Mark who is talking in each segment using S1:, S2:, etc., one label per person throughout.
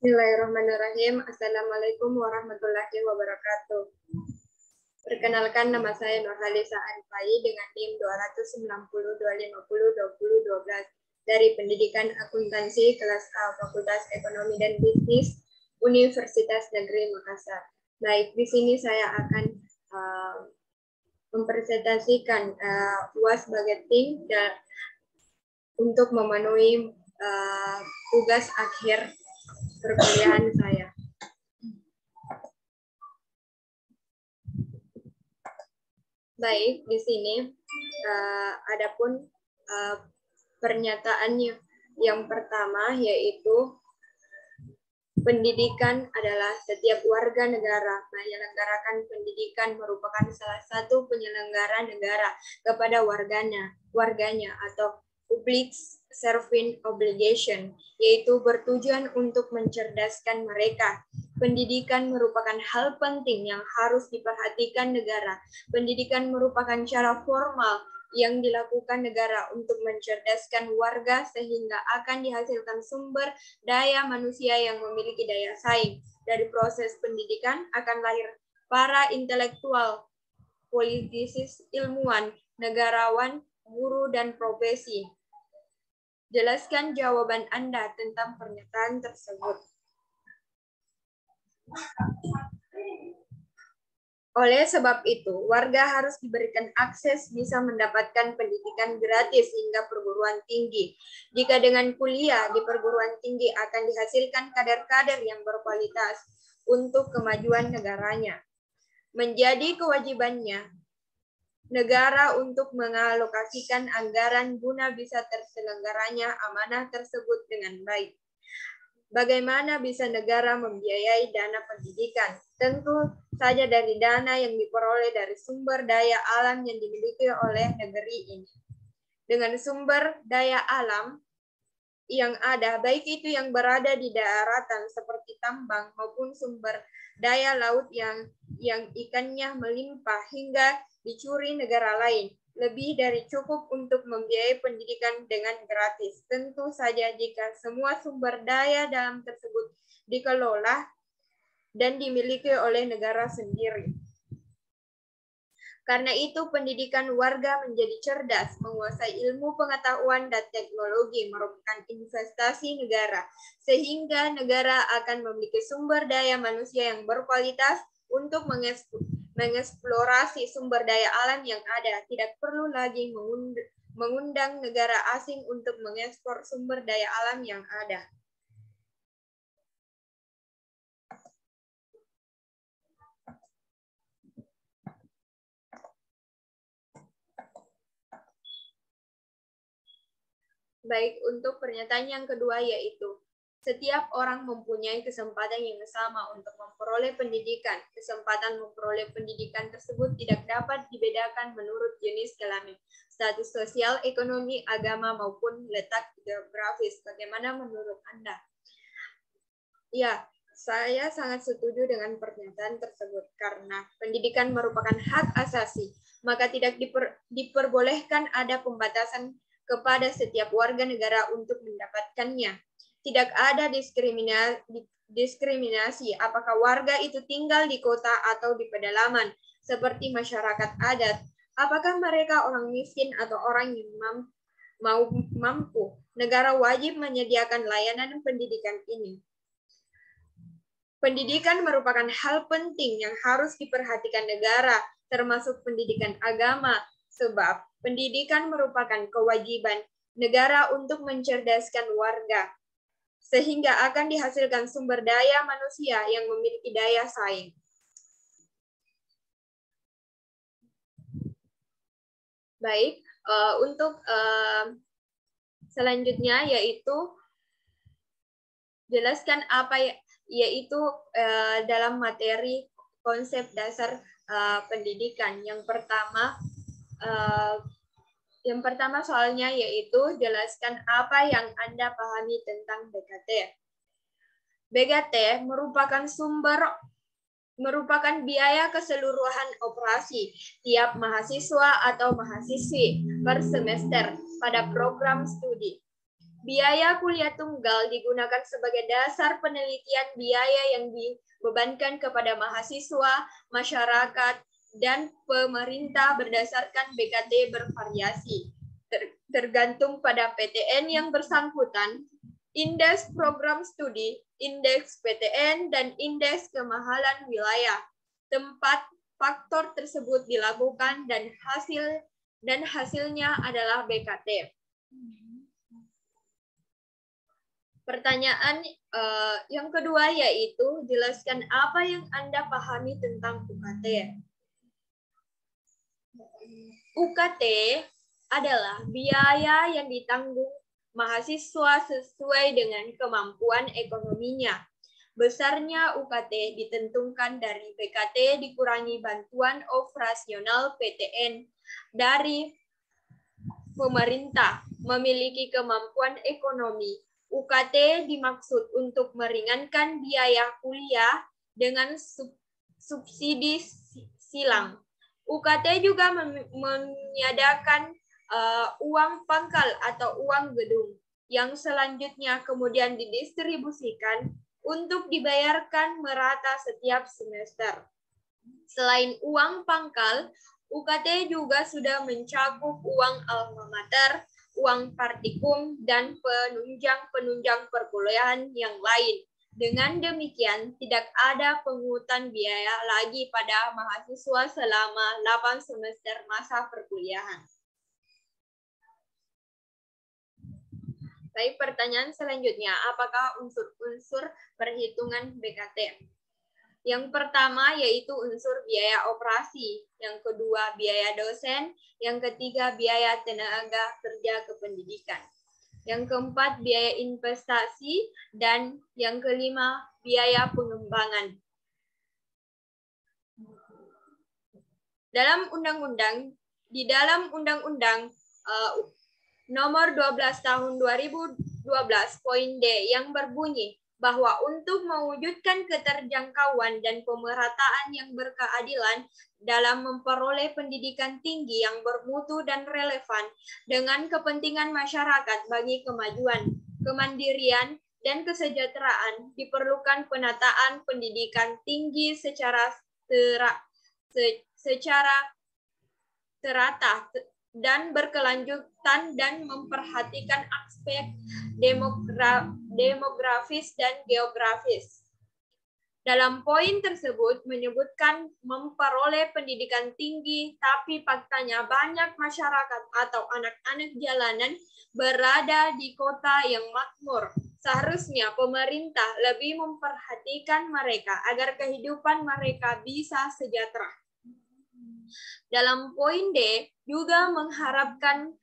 S1: Bismillahirrahmanirrahim. Assalamualaikum warahmatullahi wabarakatuh. Perkenalkan, nama saya Nurhalisa Anfai dengan NIM 290-250-2012 dari Pendidikan Akuntansi kelas A Fakultas Ekonomi dan Bisnis Universitas Negeri Makassar. Baik, di sini saya akan mempresentasikan UAS sebagai tim dan untuk memenuhi tugas akhir perkuliahan saya. Baik, di sini adapun pernyataannya yang pertama yaitu pendidikan adalah setiap warga negara menyelenggarakan pendidikan merupakan salah satu penyelenggara negara kepada warganya atau public service obligation, yaitu bertujuan untuk mencerdaskan mereka. Pendidikan merupakan hal penting yang harus diperhatikan negara. Pendidikan merupakan cara formal yang dilakukan negara untuk mencerdaskan warga sehingga akan dihasilkan sumber daya manusia yang memiliki daya saing. Dari proses pendidikan akan lahir para intelektual, politisi, ilmuwan, negarawan, guru, dan profesi. Jelaskan jawaban Anda tentang pernyataan tersebut. Oleh sebab itu, warga harus diberikan akses bisa mendapatkan pendidikan gratis hingga perguruan tinggi. Jika dengan kuliah di perguruan tinggi akan dihasilkan kader-kader yang berkualitas untuk kemajuan negaranya. Menjadi kewajibannya negara untuk mengalokasikan anggaran guna bisa terselenggaranya amanah tersebut dengan baik. Bagaimana bisa negara membiayai dana pendidikan? Tentu saja dari dana yang diperoleh dari sumber daya alam yang dimiliki oleh negeri ini. Dengan sumber daya alam yang ada, baik itu yang berada di daratan seperti tambang maupun sumber daya laut yang ikannya melimpah hingga dicuri negara lain, lebih dari cukup untuk membiayai pendidikan dengan gratis. Tentu saja jika semua sumber daya dalam tersebut dikelola dan dimiliki oleh negara sendiri. Karena itu pendidikan warga menjadi cerdas, menguasai ilmu pengetahuan dan teknologi merupakan investasi negara, sehingga negara akan memiliki sumber daya manusia yang berkualitas untuk mengeksplorasi sumber daya alam yang ada. Tidak perlu lagi mengundang negara asing untuk mengekspor sumber daya alam yang ada. Baik, untuk pernyataan yang kedua yaitu setiap orang mempunyai kesempatan yang sama untuk memperoleh pendidikan. Kesempatan memperoleh pendidikan tersebut tidak dapat dibedakan menurut jenis kelamin, status sosial, ekonomi, agama, maupun letak geografis. Bagaimana menurut Anda? Ya, saya sangat setuju dengan pernyataan tersebut karena pendidikan merupakan hak asasi, maka tidak diperbolehkan ada pembatasan kepada setiap warga negara untuk mendapatkannya. Tidak ada diskriminasi apakah warga itu tinggal di kota atau di pedalaman, seperti masyarakat adat. Apakah mereka orang miskin atau orang yang mampu? Negara wajib menyediakan layanan pendidikan ini. Pendidikan merupakan hal penting yang harus diperhatikan negara, termasuk pendidikan agama, sebab pendidikan merupakan kewajiban negara untuk mencerdaskan warga, sehingga akan dihasilkan sumber daya manusia yang memiliki daya saing. Baik, untuk selanjutnya yaitu jelaskan apa yaitu dalam materi konsep dasar pendidikan. Yang pertama soalnya yaitu jelaskan apa yang Anda pahami tentang BKT. BKT merupakan biaya keseluruhan operasi tiap mahasiswa atau mahasiswi per semester pada program studi. Biaya kuliah tunggal digunakan sebagai dasar penelitian biaya yang dibebankan kepada mahasiswa, masyarakat, dan pemerintah berdasarkan BKT bervariasi. Tergantung pada PTN yang bersangkutan, indeks program studi, indeks PTN, dan indeks kemahalan wilayah. Tempat faktor tersebut dilakukan dan hasilnya adalah BKT. Pertanyaan yang kedua yaitu jelaskan apa yang Anda pahami tentang UKT. UKT adalah biaya yang ditanggung mahasiswa sesuai dengan kemampuan ekonominya. Besarnya UKT ditentukan dari BKT dikurangi bantuan operasional PTN dari pemerintah memiliki kemampuan ekonomi. UKT dimaksud untuk meringankan biaya kuliah dengan subsidi silang. UKT juga menyediakan uang pangkal atau uang gedung yang selanjutnya kemudian didistribusikan untuk dibayarkan merata setiap semester. Selain uang pangkal, UKT juga sudah mencakup uang alma mater, uang partikum, dan penunjang perkuliahan yang lain. Dengan demikian, tidak ada pungutan biaya lagi pada mahasiswa selama 8 semester masa perkuliahan. Baik, pertanyaan selanjutnya, apakah unsur-unsur perhitungan BKT? Yang pertama yaitu unsur biaya operasi, yang kedua biaya dosen, yang ketiga biaya tenaga kerja kependidikan, yang keempat biaya investasi, dan yang kelima biaya pengembangan. Di dalam Undang-Undang Nomor 12 Tahun 2012 poin D yang berbunyi bahwa untuk mewujudkan keterjangkauan dan pemerataan yang berkeadilan dalam memperoleh pendidikan tinggi yang bermutu dan relevan dengan kepentingan masyarakat bagi kemajuan, kemandirian, dan kesejahteraan, diperlukan penataan pendidikan tinggi secara terata dan berkelanjutan dan memperhatikan aspek demografis dan geografis. Dalam poin tersebut menyebutkan memperoleh pendidikan tinggi, tapi faktanya banyak masyarakat atau anak-anak jalanan berada di kota yang makmur. Seharusnya pemerintah lebih memperhatikan mereka agar kehidupan mereka bisa sejahtera. Dalam poin D juga mengharapkan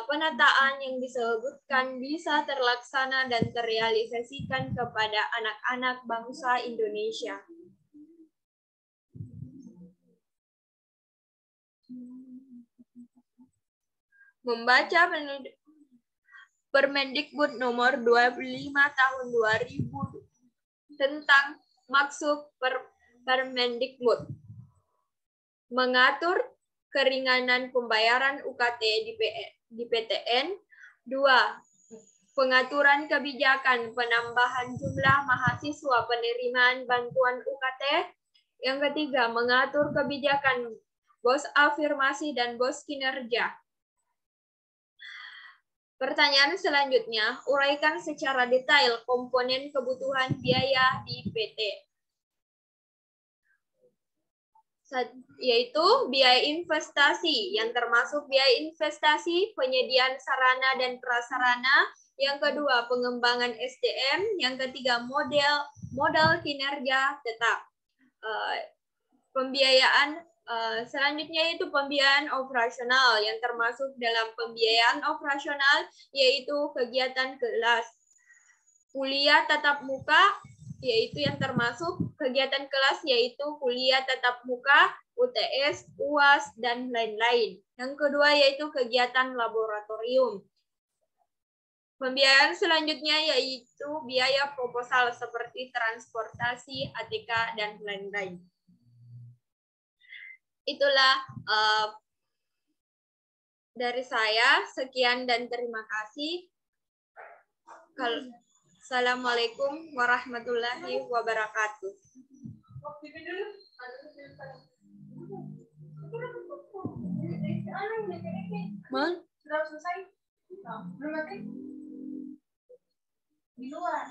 S1: penataan yang disebutkan bisa terlaksana dan terrealisasikan kepada anak-anak bangsa Indonesia. Membaca Permendikbud nomor 25 tahun 2000 tentang maksud Permendikbud mengatur keringanan pembayaran UKT di PTN. 2. Pengaturan kebijakan penambahan jumlah mahasiswa penerimaan bantuan UKT. Yang ketiga, mengatur kebijakan bos afirmasi dan bos kinerja. Pertanyaan selanjutnya, uraikan secara detail komponen kebutuhan biaya di PT. Yaitu biaya investasi, yang termasuk biaya investasi, penyediaan sarana dan prasarana, yang kedua pengembangan SDM, yang ketiga modal kinerja tetap. Pembiayaan selanjutnya itu pembiayaan operasional, yang termasuk dalam pembiayaan operasional yaitu kegiatan kelas, kuliah tatap muka, yaitu yang termasuk kegiatan kelas yaitu kuliah tatap muka, UTS, UAS, dan lain-lain. Yang kedua yaitu kegiatan laboratorium. Pembiayaan selanjutnya yaitu biaya proposal seperti transportasi, ATK, dan lain-lain. Itulah dari saya. Sekian dan terima kasih. Assalamualaikum warahmatullahi wabarakatuh.
S2: Sudah selesai? Belum mati? Di luar.